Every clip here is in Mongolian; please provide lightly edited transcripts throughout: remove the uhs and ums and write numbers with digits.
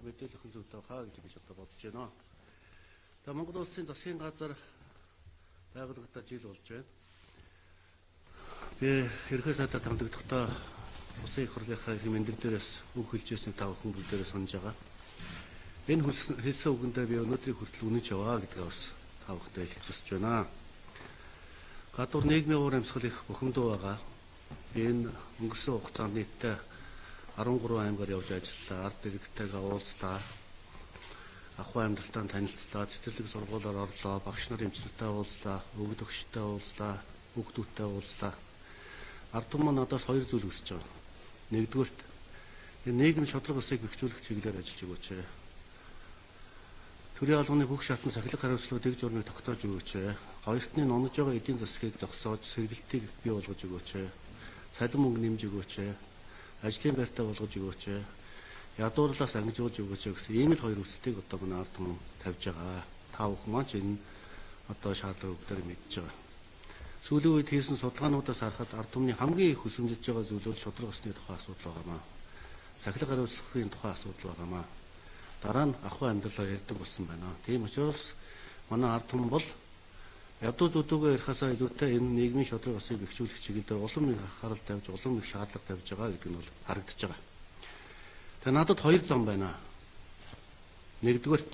та мэдээлэл өгөх зүйтэй хаа гэж би одоо бодож байна. Тэгээ Монгол улсын засгийн газар байгуулагдаад жил болж байна. Би ерөнхий сайдад хамтлагдахдаа улсын их хурлынхаа мэдэгдэлээс үг хэлжсэн та бүхэн бүгдээрээ санаж байгаа. Энэ хэлсэн үгэндээ би өнөөдрийг хүртэл үнэж яваа гэдгээ бас та бүхэндээ хэлэх хүсэж байна. Гадуур нийгмийн уур амьсгал их бухимдуу байгаа. Би энэ өнгөрсөн хугацаанд нийтдээ 13 аймгаар явж ажиллалаа, ард иргэдтэйгээ уулзлаа, ахуй амьдралтаа танилцлаа, цэцэрлэг сургуулиар орлоо, багш нар эмчнэртэй уулзлаа, өгд өгчтэй уулзлаа, хүүхдүүдтэй уулзлаа. Ард түмэн надаас хоёр зүйл хүсэж байгаа. Нэгдүгээрт энэ нийгэм шудраг усыг бэхжүүлэх чиглэлээр ажиллаж өгөөч. Төрийн албаны бүх шатны сахилах хариуцлага дэг журмыг тогтоож өгөөч. Хоёрт нь унаж байгаа эдийн засгийг зогсоож сэргэлтийг бий болгож өгөөч. Цалин мөнгө нэмж өгөөч. Ажлын байртаа болгож өгөөч. Ядуурлаас ангижуулж өгөөч гэсэн ийм л хоёр хүсэлтийг одоо манай ард түмэн тавьж байгаа. Та бүхэн маань энэ одоо шаардлага өгдөө мэдж байгаа. Сүүлийн үед хийсэн судалгаануудаас харахад ард түмний хамгийн их хүсэмжлэж байгаа зүйл бол шудраг усны тухай асуудал байгаамаа. Сахилах хариуцлагын тухай асуудал байгаамаа. Дараа нь ахуй амьдралаар ярьдаг болсон байна. Тийм учраас манай ард түмэн бол ядуу зүдүүгээ ярихаасаа илүүтэй энэ нийгмийн шудраг усыг бэхжүүлэх чиглэлээр улам их анхаарал тавьж, улам их шаардлага тавьж байгаа гэдэг нь бол харагдаж байгаа. Тэгээ надад хоёр зам байна. Нэгдүгээрт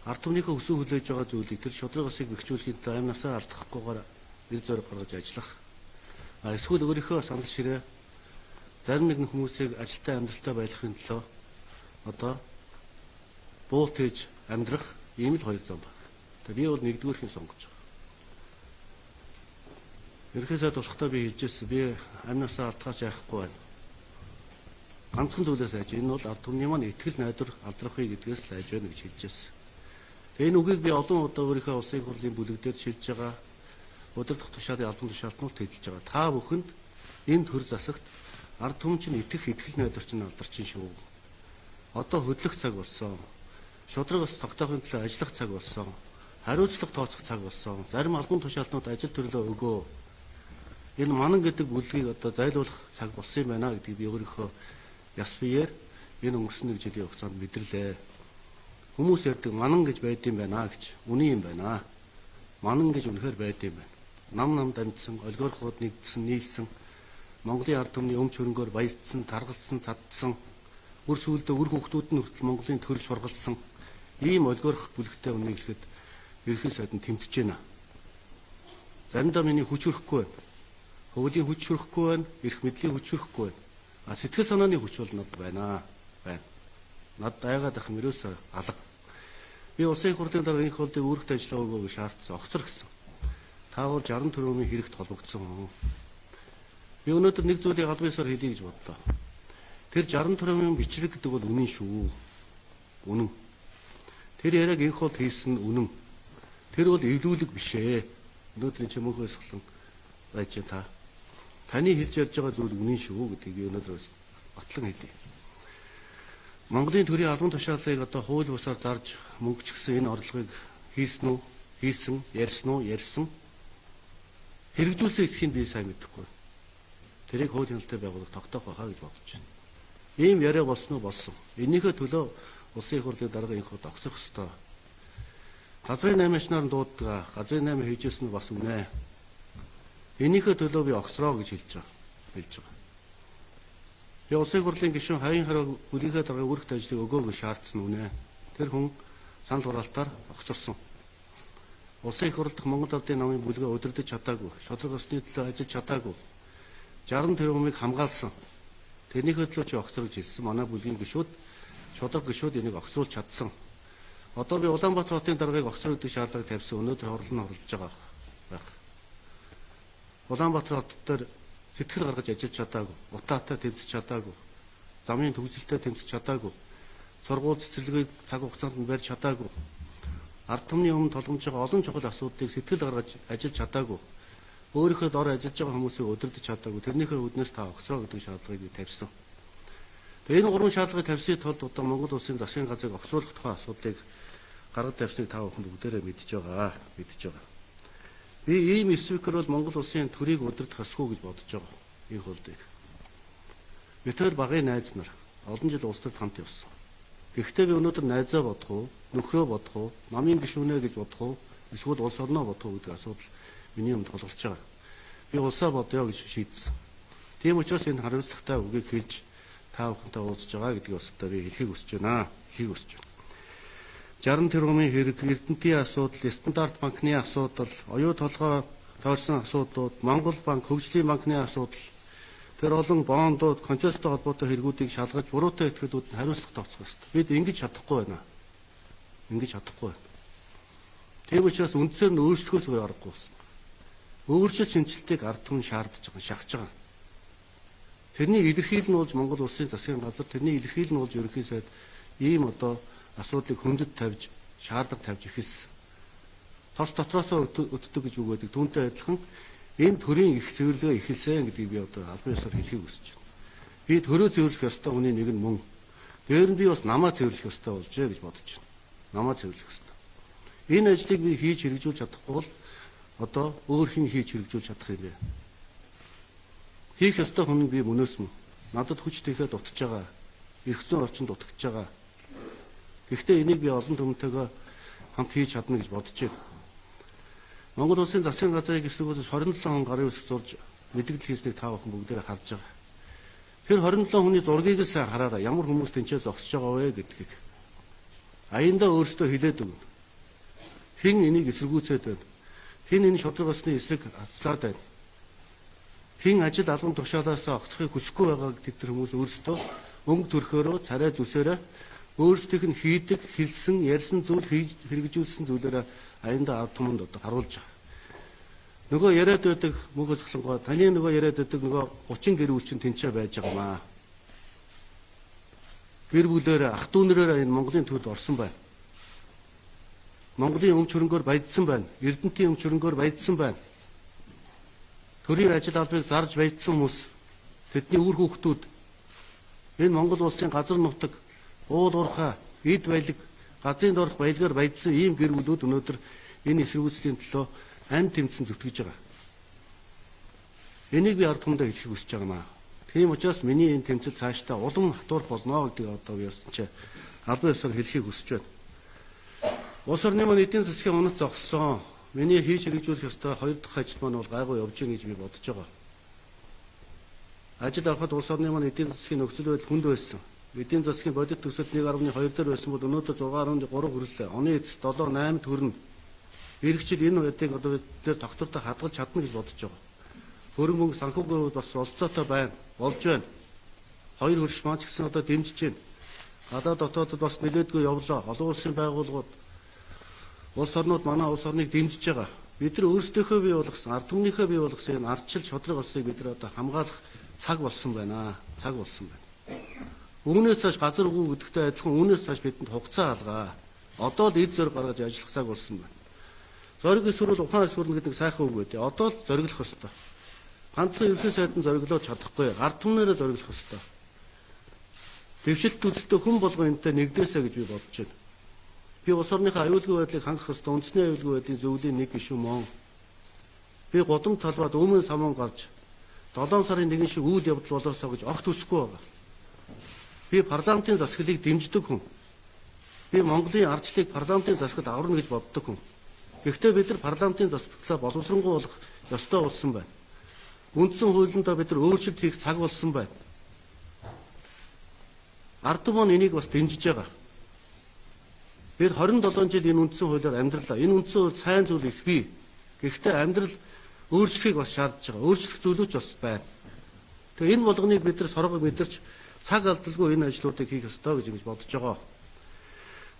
ард түмнийхээ өсөө хүлээж байгаа зүйлийг тэр шудраг усыг бэхжүүлэхэд аймнасаа алдахгүйгээр нэр зориг гаргаж ажиллах. Эсвэл өөрийнхөө санал ширээ зарим нэгэн хүмүүсийг ажилтаа амьдралтай байлгахын төлөө одоо буул тээж амьдрах ийм л хоёр зам байна. Тэгээ би бол нэгдүгээрхийг сонгож байгаа. Ерөнхий сайд болохдоо би хэлжсэн би амнасаа алдгаач яахгүй байна. Ганцхан зүйлээс айж энэ бол ард түмний маань итгэл найдвар алдрахыг гэдгээс л айж байна гэж хэлжсэн. Тэгээ энэ үгийг би олон удаа өөрийнхөө улсын хурлын бүлэгдээд шилжиж байгаа. Удирдах тушаалын албан тушаалтнууд хэлж байгаа. Та бүхэнд энэ төр засагт ард түмэн чинь итгэх итгэл найдвар чинь алдарчин шүү. Одоо хөдлөх цаг болсон. Шудраг ус тогтоохын төлөө ажиллах цаг болсон. Хариуцлага тооцох цаг болсон. Зарим албан тушаалтнууд ажил төрлөө өгөө. Энэ манан гэдэг бүлгийг одоо зайлуулах цаг болсон юм байна гэдгийг би өөрийнхөө яс биеэр энэ өнгөрсөн нэг жилийн хугацаанд мэдэрлээ. Хүмүүс ярьдаг манан гэж байд юм байна гэж. Үний юм байна. Манан гэж үнэхээр байд юм байна. Нам дамжсан, олигархууд нэгдсэн, нийлсэн, Монголын ард түмний өмч хөрөнгөөр баяжсан, таргалсан, цадсан, үр сүлдө үр хүүхдүүд нь хүртэл Монголын төрөл шургалсан ийм олигарх бүлэгтэй үнийг хэлэхэд ерөнхий сайд нь тэмцэж байна. Заримдаа миний хүч өрөхгүй байна. Хуулийн хүч өрөхгүй байна, эрх мэдлийн хүч өрөхгүй байна. Сэтгэл санааны хүч бол над байна. Над дайгаад ах мөрөөсөө алга. Би улсын хурлын дараа энэ холдыг үүрэгт ажиллаа өгөөг шаардсан огцор гэсэн. Та бол 60 төгрөгийн хэрэгт холбогдсон хүн. Би өнөөдөр нэг зүйлийг албан ёсоор хэлье гэж бодлоо. Тэр 60 төгрөгийн бичлэг гэдэг бол үнэн шүү. Үнэн. Тэр яриаг энэ холд хийсэн үнэн. Тэр бол эвлүүлэг биш ээ. Өнөөдөр чи мөнхөөс эхлэн байж та. Таны хэлж ярьж байгаа зүйл үнэн шүү гэдгийг би өнөөдөр батлан хэлье. Монголын төрийн албан тушаалыг одоо хууль бусаар зарж мөнгөчгсөн энэ орлогыг хийсэн үү? Хийсэн, ярьсан уу? Ярьсан. Хэрэгжүүлсэн эсхийг би сайн мэдэхгүй. Тэрийг хууль хяналттай байгууллага тогтоох байхаа гэж бодож байна. Ийм яриа болсон уу? Болсон. Энийхээ төлөө улсын их хурлын дарга энэ хот огцох ёстой. Газрын 8 нар нь дууддаг. Газрын 8 хийжсэн нь бас үнэ. Энийхээ төлөө би огцроо гэж хэлж байгаа. Би улсын хурлын гишүүн хаян хараа бүлийнхээ дарга үүрэгт ажлыг өгөөг шаардсан үнэ. Тэр хүн санал хураалтаар огцорсон. Улсын их хурлд Монгол Улсын намын бүлгээ удирдах чадаагүй, шудраг усны төлөө ажиллаж чадаагүй. 60 тэрбумыг хамгаалсан. Тэрнийхээ төлөө чи огцорж хэлсэн. Манай бүлгийн гишүүд, шудраг гишүүд энийг огцруулж чадсан. Одоо би Улаанбаатар хотын даргаыг огцор гэдэг шаардлага тавьсан. Өнөөдөр хорлож байгаа байх. Улаанбаатар хот дээр сэтгэл гаргаж ажиллаж чадаагүй, утаатай тэмцэж чадаагүй, замын төгсөлтөд тэмцэж чадаагүй, сургууль цэцэрлэгийг цаг хугацаанд нь барьж чадаагүй, ард түмний өмнө толгомж байгаа олон чухал асуудлыг сэтгэл гаргаж ажиллаж чадаагүй, өөрийнхөө дор ажиллаж байгаа хүмүүсийг удирдах чадаагүй, тэрнийхээ үүднээс та огцроо гэдэг шаардлагыг тавьсан. Тэгээ энэ гурван шаардлагыг тавьсны тулд одоо Монгол улсын засгийн газрыг огцруулах тухай асуудлыг гаргаж тавьсныг та бүхэн бүгдээрээ мэдж байгаа. Би ийм спикер бол Монгол улсын төрийг удирдах ёсгүй гэж бодож байгаа. Энэ холдыг. Метр багын найз нар олон жил улс төрд хамт явсан. Гэхдээ би өнөөдөр найзаа бодох уу, нөхрөө бодох уу, намын гишүүнэ гэж бодох уу, эсвэл улс орноо бодох уу гэдэг асуудал миний өмнө тулгарч байгаа. Би улсаа бодъё гэж шийдсэн. Тийм учраас энэ хариуцлагатай үгийг хэлж та бүхэнтэй уулзж байгаа гэдгийг бас одоо би хэлхийг хүсэж байна. 60 тэрбумын хэрэг, Эрдэнэтийн асуудал, стандарт банкны асуудал, оюу толгой тойрсон асуудлууд, Монгол банк, хөгжлийн банкны асуудал, тэр олон бондууд, концесстэй холбоотой хэрэгүүдийг шалгаж, буруутай этгээдүүд нь хариуцлага тооцох ёстой. Бид ингэж чадахгүй байна. Тийм учраас үндсээр нь өөрчлөхөөс өөр аргагүй байна. Өөрчлөлт шинжилтийг ард түмэн шаардж байгаа, шахаж байгаа. Тэрний илэрхийлэл нь болж Монгол Улсын засгийн газар, тэрний илэрхийлэл нь болж ерөнхий сайд ийм одоо асуудлыг хөндөд тавьж, шаардлага тавьж эхэлсэн. Тос дотроосоо өддөг гэж үг байдаг. Түүнтэй адилхан энэ төрийн их цэвэрлэгээ эхэлсэн гэдгийг би одоо албан ёсоор хэлхийг хүсэж байна. Би төрөө цэвэрлэх ёстой хүний нэг нь мөн. Дээр нь би бас намаа цэвэрлэх ёстой болжээ гэж бодож байна. Намаа цэвэрлэх ёстой. Энэ ажлыг би хийж хэрэгжүүлж чадахгүй бол одоо өөр хэн хийж хэрэгжүүлж чадах юм бэ? Хийх ёстой хүн би мөнөөс мөн. Надад хүч тэхээ дутж байгаа. Эрх зүйн орчинд дутгаж байгаа. Гэхдээ энийг би олон түмэнтэйгээ хамт хийж чадна гэж бодож байна. Монгол Улсын засгийн газрыг эсрэгүүцэж 27 он гарын үсэг зурж мэдэгдэл хийснийг та бүхэн бүгдээрээ харж байгаа. Тэр 27 хүний зургийг л сайн хараараа ямар хүмүүс тэнцээ зогсож байгаа вэ гэдгийг. Аяндаа өөрсдөө хэлээд өгнө. Хэн энийг эсрэгүүцээд байна? Хэн энэ шудраг осны эсрэг хацлаад байна? Хэн ажил албан тушаалаас огцохыг хүсэхгүй байгаа гэдэг тэр хүмүүс өөрсдөө өнгө төрхөөрөө царай зүсээрээ өөрсдийнх нь хийдэг, хэлсэн, ярьсан зүйл хэрэгжүүлсэн зүйлээрээ аяндаа ард түмэнд одоо харуулж байгаа. Нөгөө яриад байдаг мөнгө зөвлөнгөө таны нөгөө яриад байдаг нөгөө 30 гэр бүл чинь тэнцээ байж байгаамаа. Гэр бүлээр ах дүүнэрээр энэ Монголын төвд орсон байна. Монголын өмч хөрөнгөөр баяжсан байна. Эрдэнэтийн өмч хөрөнгөөр баяжсан байна. Төрийн ажил албыг зарж баяжсан хүмүүс, тэдний үр хүүхдүүд энэ Монгол улсын газар нутаг, уул уурхай, эд баялаг, газрын доорх баялагаар баяжсан ийм гэр бүлүүд өнөөдөр энэ эсэргүүцлийн төлөө амь тэмцэн зүтгэж байгаа. Энийг би ард түмэндээ хэлхийг хүсэж байгаамаа. Тийм учраас миний энэ тэмцэл цаашдаа улам хатуурах болно гэдгийг одоо би яасан чи албан ёсоор хэлхийг хүсэж байна. Улс орны маань эдийн засгийн унах зогссон. Миний хийж хэрэгжүүлэх ёстой 2 дахь ажил маань бол гайгүй явж байгаа гэж би бодож байгаа. Ажил авахд улс орны маань эдийн засгийн нөхцөл байдал хүнд байсан. Эдийн засгийн бодит төсөлд 1.2 дээр байсан бол өнөөдөр 6.3 хүрлээ. Оны эцэст 7-8 төрнө. Ирэх жил энэ үеийг одоо бид нэр доктортой хадгалж чадна гэж бодож байгаа. Хөрөнгө мөнгө санхүүгийн хувьд бас олцоотой байна. Болж байна. 2 хөрш маань ч гэсэн одоо дэмжиж байна. Гадаад дотоодод бас нэлээдгүй явлаа. Олон улсын байгууллагууд улс орнууд манай улс орныг дэмжиж байгаа. Бид нар өөрсдийнхөө бий болгосон, ард түмнийхөө бий болгосон энэ ардчил шудраг улсыг бид нар одоо хамгаалах цаг болсон байна. Цаг болсон байна. Үүнээс цааш газар үгүй гэдэгтэй адилхан үүнээс цааш бидэнд хугацаа алгаа. Одоо л эд зөрг гаргаж ажиллах цаг болсон байна. Зориг эсвэрүүл ухаан эсвэрнэ гэдэг сайхан үг байдэ. Одоо л зориглох ёстой. Ганцхан ерөнхий сайдын зориглоод чадахгүй. Ард түмнээрээ зориглох ёстой. Дэвшилт үзэлтэй хүн болгон энэтэй нэгдээсэ гэж би бодож байна. Би улс орныхаа аюулгүй байдлыг хангах ёстой. Үндэсний аюулгүй байдлын зөвлөлийн нэг гишүүн мөн. Би годом талбайд өмнө самуун гарч 7 сарын 1 шиг үйл явдал болоосоо гэж огт хүсэхгүй байгаа. Би парламентын засаглалыг дэмждэг хүн. Би Монголын ардчлалыг парламентын засаглал аварна гэж боддог хүн. Гэхдээ бид нар парламентын засаглалаа боловсронгуй болох ёстой болсон байна. Үндсэн хуулиндаа бид нар өөрчлөлт хийх цаг болсон байна. Ард түмэн энийг бас дэмжиж байгаа. Бид 27 жил энэ үндсэн хуулиар амьдралаа. Энэ үндсэн хууль сайн зүйл их бий. Гэхдээ амьдрал өөрчлөхийг бас шаардж байгаа. Өөрчлөх зүйлүүч бас байна. Тэгээ энэ болгоныг бид нар сорго мэдэрч цаг алдалгүй энэ ажлуудыг хийх ёстой гэж ингэж бодож байгаа.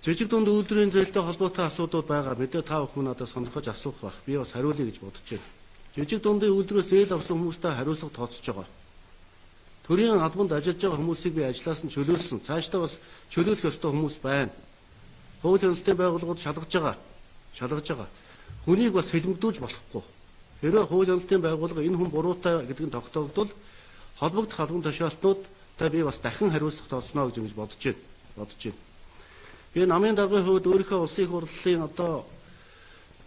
Жижиг дунд үйлдвэрийн зээлтэй холбоотой асуудууд байгаа. Мэдээ та бүхэн надад сонирхож асуух байх. Би бас хариулъя гэж бодож байна. Жижиг дундын үйлдвэрээс зээл авсан хүмүүстэй хариуцлага тооцож байгаа. Төрийн албанд ажиллаж байгаа хүмүүсийг би ажлаас нь чөлөөлсөн. Цаашдаа бас чөлөөлөх ёстой хүмүүс байна. Хууль хяналтын байгууллагууд шалгаж байгаа. Хүнийг бас хэлмэгдүүлж болохгүй. Хэрвээ хууль хяналтын байгууллага энэ хүн буруутай гэдгийг тогтоогдвол холбогдох албан тушаалтнуудтай би бас дахин хариуцлага тооцно гэж бодож байна. Би намын даргын хувьд өөрийнхөө улсын их хурлын одоо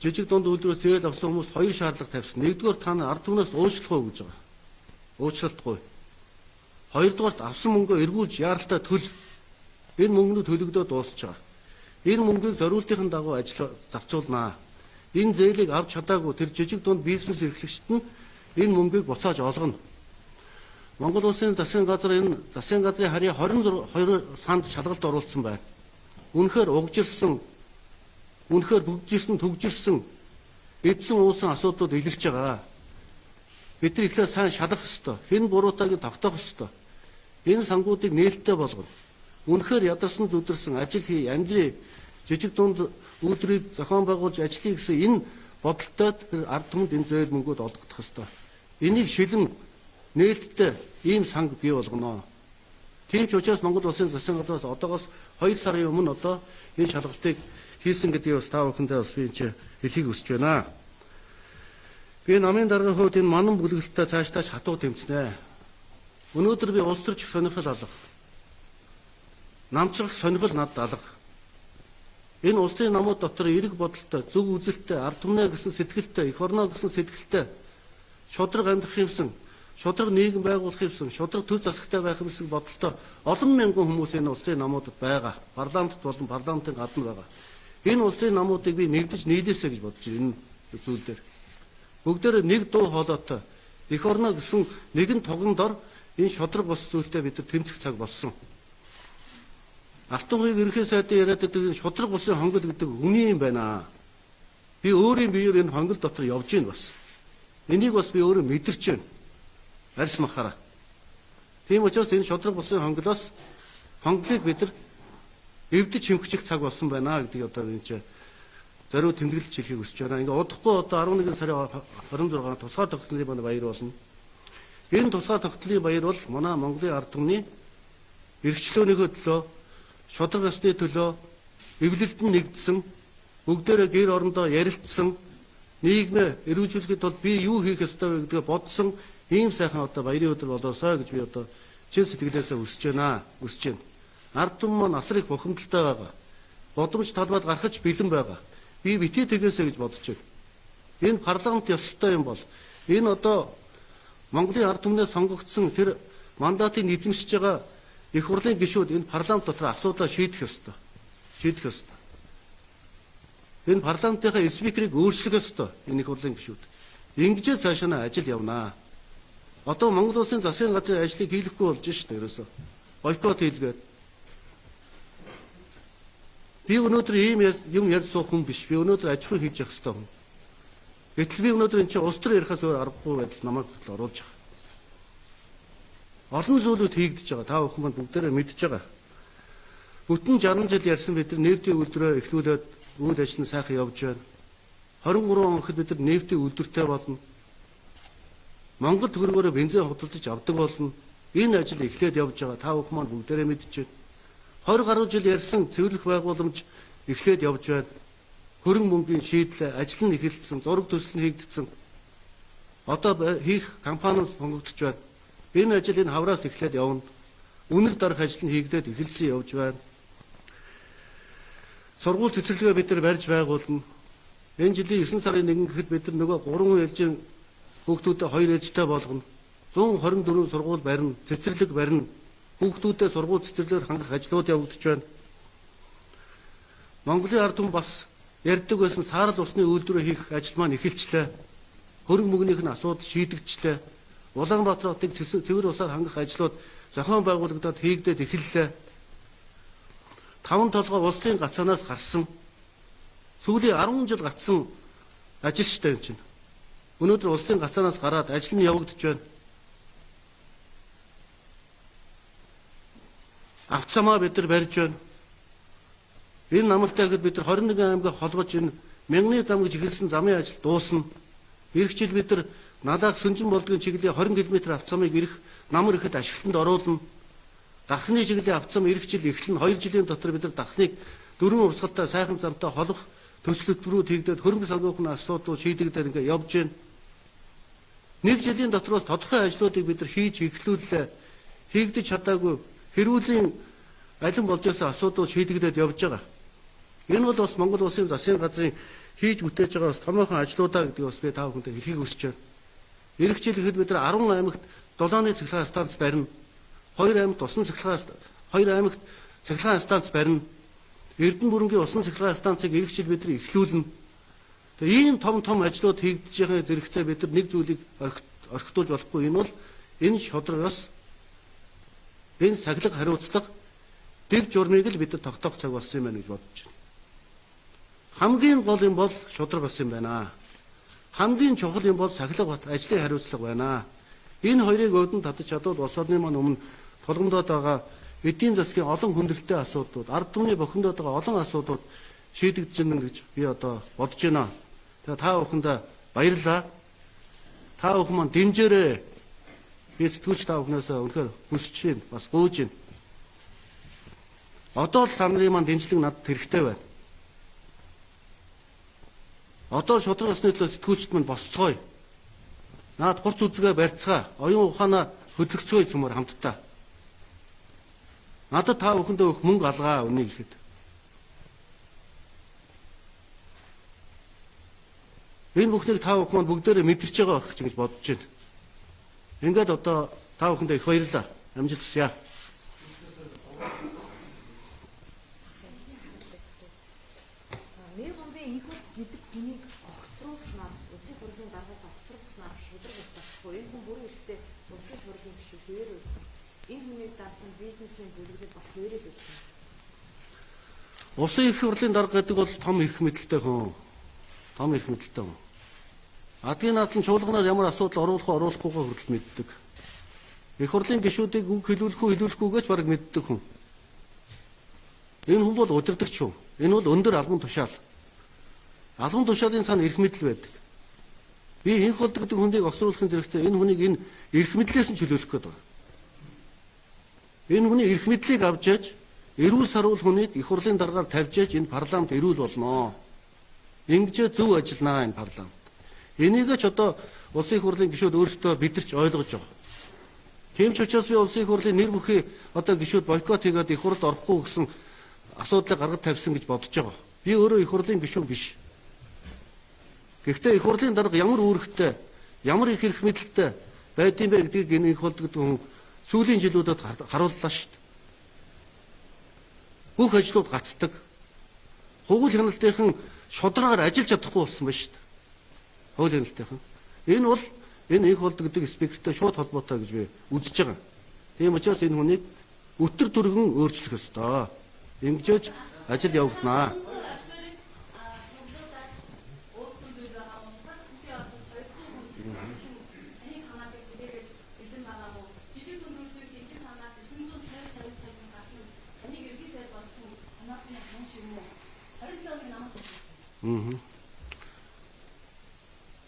жижиг дунд үйлдвэрээс зээл авсан хүмүүст 2 шаардлага тавьсан. Нэгдүгээр та нар ард түмнээс уучлах уу гэж байгаа. Уучлалтгүй. Хоёрдугаар авсан мөнгөө эргүүлж яаралтай төл. Энэ мөнгөний төлөгдөө дуусч байгаа. Энэ мөнгийг зориултын дагуу ажил зарцуулнаа. Энэ зээлийг авч чадаагүй тэр жижиг дунд бизнес эрхлэгчид нь энэ мөнгийг буцааж олгоно. Монгол улсын засгийн газар энэ засгийн газрын харьяа 22 санд шалгалт оруулсан байна. Үнэхээр угжирсан, үнэхээр бүгжирсэн, төгжирсэн, эдсэн уусан асуудлууд илэрч байгаа. Бид нар ихлээр сайн шалах ёстой. Хэн буруутайг тогтоох ёстой. Энэ сангуудыг нээлттэй болгоно. Үнэхээр ядарсан зүдэрсэн ажил хий, амьдрий, жижиг дунд үйлдвэрийг зохион байгуулж ажиллая гэсэн энэ бодолтой ард түмэнд энэ зээл мөнгүүд олгогдох ёстой. Энийг шилэн нээлттэй ийм санг бий болгоно. Тийм ч учраас Монгол улсын засгийн газраас одоогоос 2 сарын өмнө энэ шалгалтыг хийсэн гэдгийг бас та бүхэндээ бас би энэ хэлхийг хүсэж байна. Би намын даргын хувьд энэ манан бүлгэлттэй цаашдаа хатуу тэмцэнэ. Өнөөдөр би улс төрч сонирхол алга. Намчлах сонирхол надад алга. Энэ улсын намууд дотор эрэг бодолтой, зөв үзэлтэй, ард түмнээ гэсэн сэтгэлтэй, эх орноо гэсэн сэтгэлтэй, шудраг амьдрах юмсан, шудраг нийгэм байгуулах юмсан, шудраг төв засагтай байх юмсан бодолтой олон мянган хүмүүс энэ улсын намуудад байгаа. Парламентд болон парламентын гадна байгаа. Энэ улсын намуудыг би нэгдэж нийлээсэ гэж бодож байна энэ зүйл дээр. Бүгдээр нэг дуу хоолойтой эх орноо гэсэн нэгэн тогон дор энэ шудраг бос зүйлтэй бид нар тэмцэх цаг болсон. Алтан хуйг ерөнхий сайдын яриад байдаг шудраг бусын хонгол гэдэг үний юм байна. Би өөрийн биеэр энэ хонгол дотор явж гин бас. Энийг бас би өөрөө мэдэрч байна. Арьс махаараа. Тийм учраас энэ шудраг бусын хонголоос хонглыг бид нар эвдэж хэмхчих цаг болсон байна гэдгийг энэ чинь зориуд тэмдэглэж хэлхийг хүсэж байна. Ингээ удахгүй 11 сарын 26-нд тусгай тогтнолын баяр болно. Энэ тусгай тогтнолын баяр бол манай Монголын ард түмний эрхчлөөнийхөө төлөө, шудраг ёсны төлөө эвлэлд нь нэгдсэн, бүгдээрээ гэр орондоо ярилцсан, нийгмээ эрүүжүүлэхэд бол би юу хийх ёстой вэ гэдгээ бодсон ийм сайхан баярын өдөр болоосоо гэж би чин сэтгэлээсээ хүсэж байна. Ард түмэн маань асар их бухимдалтай байгаа. Бодомж талбайд гарахч бэлэн байгаа. Би битгий тэгээсэ гэж бодож байна. Энэ парламент ёстой юм бол энэ Монголын ард түмнээ сонгогдсон тэр мандатыг эзэмшиж байгаа их хурлын гишүүд энэ парламент дотор асуудлаа шийдэх ёстой. Энэ парламентынхаа спикерийг өөрчлөх ёстой энэ их хурлын гишүүд. Ингэж цаашаа ажил явнаа. Монгол улсын засгийн газрын ажлыг хийлэхгүй болж шүү дээ ерөөсөө. Бойкот хийлгээд. Би өнөөдөр ийм юм ярьж суух хүн биш. Би өнөөдөр аж ахуй хийж явах ёстой хүн. Гэтэл би өнөөдөр энэ чинь улс төр ярихаас өөр аргагүй байдал намайг оруулж байгаа. Олон зүйлүүд хийгдэж байгаа. Та бүхэн маань бүгдээрээ мэдж байгаа. Бүтэн 60 жил ярьсан бид нар нефтийн үйлдвэрээ эхлүүлээд үйл ажил нь сайхан явж байна. 23 он гэхэд бид нар нефтийн үйлдвэртэй болно. Монгол төгрөгөөр бензин худалдаж авдаг болно. Энэ ажил эхлээд явж байгаа. Та бүхэн маань бүгдээрээ мэдж байна. 20 гаруй жил ярьсан цэвэрлэх байгууламж эхлээд явж байна. Хөрөнгө мөнгөний шийдлээ, ажил нь эхэлсэн, зураг төсөл нь хийгдсэн. Хийх компаниуд сонгогдож байна. Энэ ажил энэ хавраас эхлээд явна. Үнэр дарах ажил нь хийгдээд эхэлсэн явж байна. Сургууль цэцэрлэгээ бид нар барьж байгуулна. Энэ жилийн 9 сарын 1 гэхэд бид нар нөгөө 3 ээлжийн хүүхдүүдэд 2 ээлжтэй болгоно. 124 сургууль барина, цэцэрлэг барина. Хүүхдүүдэд сургууль цэцэрлэгээр хангах ажлууд явагдаж байна. Монголын ард түмэн бас ярьдаг байсан саарл усны үйлдвэрээ хийх ажил маань эхэлчлээ. Хөрөнгө мөнгөнийх нь асуудал шийдэгчлээ. Улаанбаатар хотыг цэвэр усаар хангах ажлууд зохион байгуулагдаад хийгдээд эхэллээ. 5 толгой улсын гацаанаас гарсан. Сүүлийн 10 жил гацсан ажил шүү дээ энэ чинь. Өнөөдөр улсын гацаанаас гараад ажил нь явагдаж байна. Авцамаа бид нар барьж байна. Энэ намалтай гэхэд бид нар 21 аймгаа холбож энэ мянганы зам гэж эхэлсэн замын ажил дуусна. Ирэх жил бид нар Налаах Сүнжин болдгийн чиглэлийн 20 км авцамыг намар ихэд ашиглалтанд оруулна. Дархны чиглэлийн авцам ирэх жил эхлэн 2 жилийн дотор бид нар дархныг 4 урсгалтай сайхан замтай холох төсөл хөтөлбөрүүд хийгдээд хөрөнгө санхүүгийн асуудлууд шийдэгдээд ингээ явж байна. 1 жилийн дотроос тодорхой ажлуудыг бид нар хийж эхлүүллээ. Хийгдэж чадаагүй хэрүүлийн алин болж байсан асуудлууд шийдэгдээд явж байгаа. Энэ бол бас Монгол улсын засгийн газрын хийж бүтээж байгаа бас томоохон ажлуудаа гэдгийг бас би та бүхэндээ хэлхийг хүсэж байна. Ирэх жил ихэд бид нар 10 аймагт дулааны цахилгаан станц барина. 2 аймагт усан цахилгаан 2 аймагт цахилгаан станц барина. Эрдэнэ бүрэнгийн усан цахилгаан станцыг эх жил бид нар эхлүүлнэ. Тэгээ ийм том ажлууд хийгдэж байгаа зэрэгцээ бид нар нэг зүйлийг орхитуулж болохгүй. Энэ бол энэ шодрог ёс, энэ сахилга хариуцлага дэг журмыг л бид нар тогтоох цаг болсон юм байна гэж бодож байна. Хамгийн гол юм бол шудраг бас юм байна. Хамгийн чухал юм бол сахилга бат ажлын хариуцлага байна. Энэ хоёрыг өөдөн татаж чадвал улс орны маань өмнө тулгамдаад байгаа эдийн засгийн олон хүндрэлтэй асуудлууд, ард түмний бохимдоод байгаа олон асуудлууд шийдэгдэж байна гэж би одоо бодож байна. Тэгээ та бүхэндээ баярлалаа. Та бүхэн маань дэмжээрэй. Би сэтгүүлч та бүхнээс үнэхээр хүсэж байна, бас гуйж байна. Одоо л хамрын маань дэмжлэг надад хэрэгтэй байна. Одоо шудраг ёсны төлөө сэтгүүлчд маань босцгоё. Наад хурц үзгээ барьцгаа, оюун ухаанаа хөдөлгцгөөе цөмөр хамтдаа. Надад та бүхэндээ өгөх мөнгө алгаа үнийг ихэд. Энэ бүхнийг та бүхэн маань бүгдээрээ мэдэрч байгаа байх гэж бодож байна. Ингээд одоо та бүхэндээ их баярлалаа. Амжилт хүсье. Гэдэг хүнийг огцруулснаар улсын хурлын даргаас огцруулснаар шудраг устгахгүй энэ хүн бүрэн ихтэй улсын хурлын гишүүд хоёр энэ хүнийг даасан бизнесийн бүлэглэл бас хоёроо л үлдсэн. Улсын их хурлын дарга гэдэг бол том эрх мэдэлтэй хүн. Том эрх мэдэлтэй хүн. Адгийн наадлан чуулганаар ямар асуудал оруулахгүйгээ хүртэл мэддэг. Их хурлын гишүүдийг үг хэлүүлэхгүйгээс бараг мэддэг хүн. Энэ хүн бол удирдагч хүн. Энэ бол өндөр албан тушаал. Албан тушаалын цаана эрх мэдэл байдаг. Би инх болдог гэдэг хүнийг огцруулахын зэрэгцээ энэ хүнийг энэ эрх мэдлээс нь чөлөөлөх гээд байгаа. Энэ хүний эрх мэдлийг авч яаж эрүүл саруул хүнийг их хурлын даргаар тавьж яаж энэ парламент эрүүл болноо. Ингэж зөв ажилланаа энэ парламент. Энийг ч одоо улсын их хурлын гишүүд өөрсдөө бидэрч ойлгож байгаа. Тийм ч учраас би улсын их хурлын нэр бүхий одоо гишүүд бойкот хийгээд их хурлд орохгүй гэсэн асуудлыг гаргаж тавьсан гэж бодож байгаа. Би өөрөө их хурлын гишүүн биш. Гэхдээ их хурлын дарга ямар үүрэгтэй, ямар их эрх мэдэлтэй байдсан бэ гэдгийг энэ их хурлд хүн сүүлийн жилүүдэд харууллаа шүү дээ. Бүх ажлууд гацдаг. Хууль хяналтынхан шударгаар ажиллаж чадахгүй болсон байна шүү дээ. Хууль хяналтынхан. Энэ бол энэ их хурлд гэдэг спикертэй шууд холбоотой гэж би үзэж байгаа. Тийм учраас энэ хүнийг өтөр түргэн өөрчлөх ёстой. Ингэж ажил явагдана.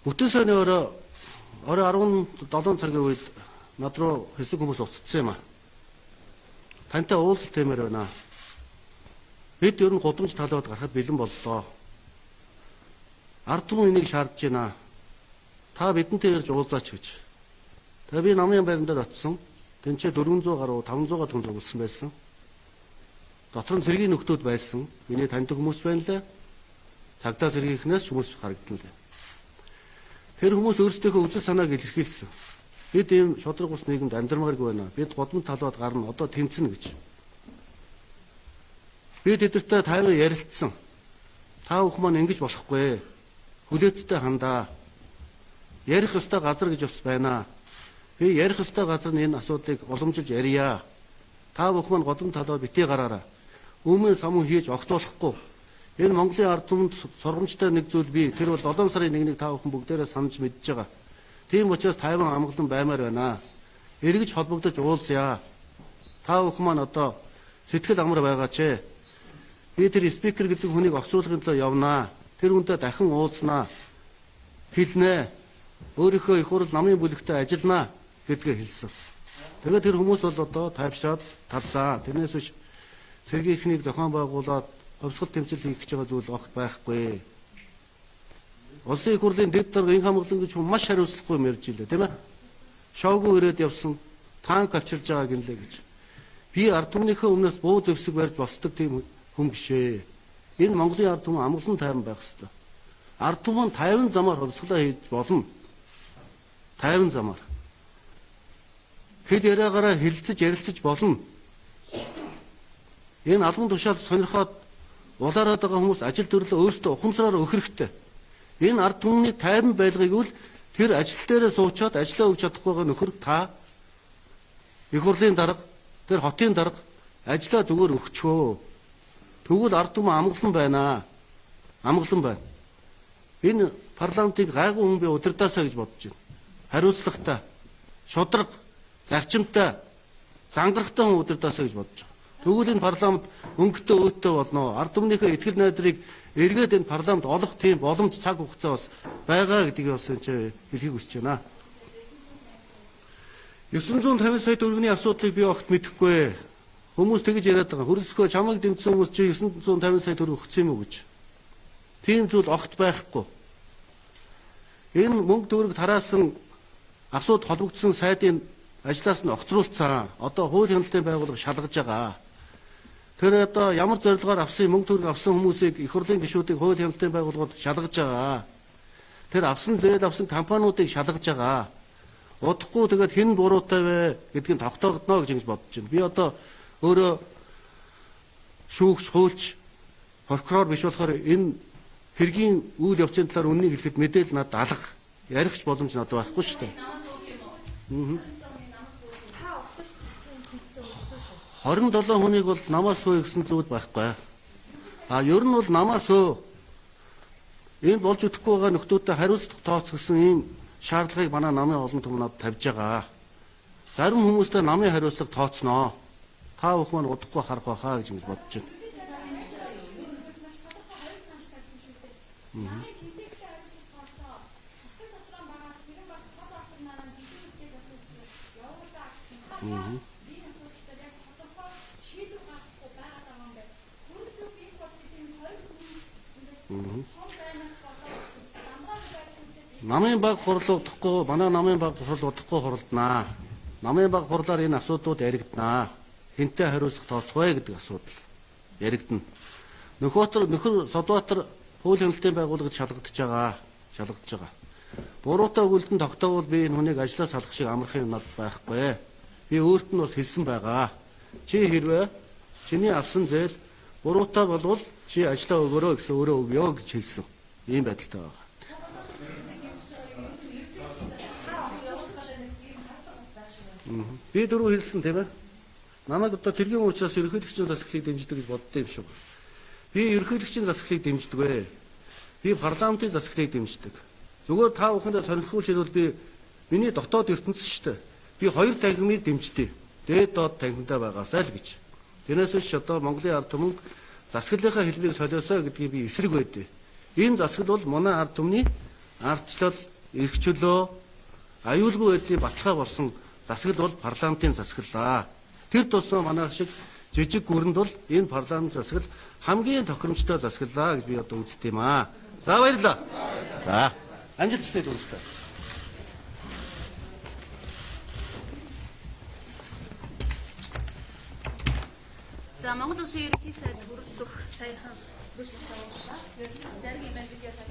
Бүтэн сайны орой 17 цагийн үед над руу хэсэг хүмүүс уцтсан юм аа. Тантай уулзалт темээр байна. Бид ер нь гудамж талбайд гарахад бэлэн боллоо. Ард түмэн энийг шаардж байна. Та бидэнтэй ирж уулзаач гэж. Тэгээ би намын байран дээр очисон. Тэнцээ 400 гаруй 500-аад хүн зогссон байсан. Дотор нь зэргийн нөхдүүд байсан. Миний таньдаг хүмүүс байна лээ. Цагдаа зэргийнхнээс хүмүүс харагдан лээ. Тэр хүмүүс өөрсдийнхөө үзэл санааг илэрхийлсэн. Бид ийм шудраг ус нийгэмд амьдрмааргүй байна. Бид гудамж талбайд гарна. Одоо тэмцэнэ гэж. Би тэдэртэй тайван ярилцсан. Та бүхэн маань ингэж болохгүй. Хүлээцтэй хандаа. Ярих ёстой газар гэж бас байна. Би ярих ёстой газар нь энэ асуудлыг уламжилж ярья. Та бүхэн маань гудамж талбай битгий гараараа. Өмнө самун хийж огтуулахгүй. Энэ Монголын ард түмэнд сургамжтай нэг зүйл би тэр бол 7 сарын 1-ний та бүхэн бүгдээрээ санаж мэдж байгаа. Тийм учраас тайван амгалан баймаар байна. Эргэж холбогдож уулзъя. Та бүхэн маань одоо сэтгэл амар байгаач. Би тэр спикер гэдэг хүнийг огцруулахын төлөө явнаа. Тэр хүнтэй дахин уулзнаа. Хэлнэ. Өөрийнхөө их хурл намын бүлэгтээ ажилланаа гэдгээ хэлсэн. Тэгээд тэр хүмүүс бол одоо тайвшраад тарсан. Тэрнээс биш цэргийнхнийг зохион байгуулад хувьсгал тэмцэл хийх гэж байгаа зүйл огт байхгүй. Улсын их хурлын дэд дарга инх хамгаалан гэж хүн маш хариуцлагагүй ярьж илээ, тийм ээ? Шоугүй ирээд явсан, танк авчирж байгаа гинлээ гэж. Би ард түмнийхээ өмнөөс буу зэвсэг барьж босдог тийм хүн биш ээ. Энэ Монголын ард түмэн амгалан тайван байх ёстой. Ард түмэн тайван замаар хувьсгалаа хийж болно. Тайван замаар. Хэл яриагаараа хэлэлцэж ярилцаж болно. Энэ албан тушаал сонирхоод улаараад байгаа хүмүүс ажил төрлөө өөрсдөө ухамсараар өгөх хэрэгтэй. Энэ ард түмний тайван байлгыг үл тэр ажил дээрээ суучаад ажиллаа өгч чадахгүй байгаа нөхөр та их хурлын дарга, тэр хотын дарга ажлаа зүгээр өгчөө. Тэгвэл ард түмэн амгалан байна. Амгалан байна. Энэ парламентыг гайгүй хүн би удирдаасаа гэж бодож байна. Хариуцлагатай, шударга, зарчимтай, зангарахтай хүн удирдаасаа гэж бодож байна. Тэгвэл энэ парламент өнгөтэй өөдтэй болно. Ард түмнийхээ итгэл найдрыг эргээд энэ парламент олох тийм боломж цаг хугацаа бас байгаа гэдгийг бас энэ хэлхийг хүсэж байна. 950 сая төгрөгийн асуудлыг би огт мэдэхгүй. Хүмүүс тэгж яриад байгаа. Хүрэлсүхөө чамайг дэмжсэн хүмүүс чи 950 сая төгрөг өгсөн юм уу гэж. Тийм зүйл огт байхгүй. Энэ мөнгө төгрөг тараасан асуудал холбогдсон сайдын ажлаас нь огцруулсан. Одоо хууль хяналтын байгууллага шалгаж байгаа. Тэр одоо ямар зорилгоор авсан мөнгө төгрөг авсан хүмүүсийг их хурлын гишүүдийг хууль хяналтын байгууллагууд шалгаж байгаа. Тэр авсан зээл авсан компаниудыг шалгаж байгаа. Удахгүй тэгээд хэн буруутай вэ гэдгийг тогтоогдно гэж бодож байна. Би одоо өөрөө шүүгч, хуульч, прокурор биш болохоор энэ хэргийн үйл явцын талаар үннийг хэлэхэд мэдээлэл надад алга. Ярихч боломж надад байхгүй шүү дээ. 27 хүнийг бол намаас хөө гэсэн зүйл байхгүй. Ер нь бол намаас хөө энэ болж өгөхгүй байгаа нөхдүүдэд хариуцлага тооцгосон ийм шаардлагыг манай намын олон түмнүүд тавьж байгаа. Зарим хүмүүстээ намын хариуцлага тооцноо. Та бүхэн маань удахгүй харах байхаа гэж бодож байна. Намын баг хурал удахгүй, манай намын баг хурал удахгүй хуралдана. Намын баг хурлаар энэ асуудлууд яригдана. Хинтээ хариуцлага тооцгоё гэдэг асуудал яригдана. Нөхөр Содбаатар хууль хяналтын байгууллагад шалгагдж байгаа. Буруутай өгүүлэлтэн тогтоовол би энэ хүнийг ажлаас салгах шиг амархан юм надад байхгүй. Би өөрт нь бас хэлсэн байгаа. Чи хэрвээ чиний авсан зээл буруутай болвол чи ажлаа өгөөрэй гэсэн өөрөө өгөө гэж хэлсэн. Ийм байдалтай байгаа. Би дөрөв хэлсэн тийм ээ. Намайг одоо цэргийн учраас ерөнхийлөгчийн засаглалыг дэмждэг гэж боддоо юм шүү. Би ерөнхийлөгчийн засаглалыг дэмждэг вэ. Би парламентын засаглалыг дэмждэг. Зүгээр та бүхэндээ сонирхуулж ирвэл би миний дотоод ертөнцийн шүү дээ. Би хоёр танхимыг дэмждэг. Дээд доод танхимтай байгаасаа л гэж. Тэрнээс биш одоо Монголын ард түмэн засаглалынхаа хэлбэрийг солиосоо гэдгийг би эсрэг байдیں۔ Энэ засаглал бол манай ард түмний ардчлал, эрх чөлөө, аюулгүй байдлын баталгаа болсон засаглал бол парламентын засаглалаа. Тэр тусмаа манайх шиг жижиг гүрэнд бол энэ парламент засаглал хамгийн тохиромжтой засаглалаа гэж би одоо үздэг юм аа. За баярлалаа. За амжилт хүсье дөрөвтэй. За Монгол Улсын Ерөнхий сайд У.Хүрэлсүх саяхан сэтгүүлч тавууллаа. Зарим юм бид ясаа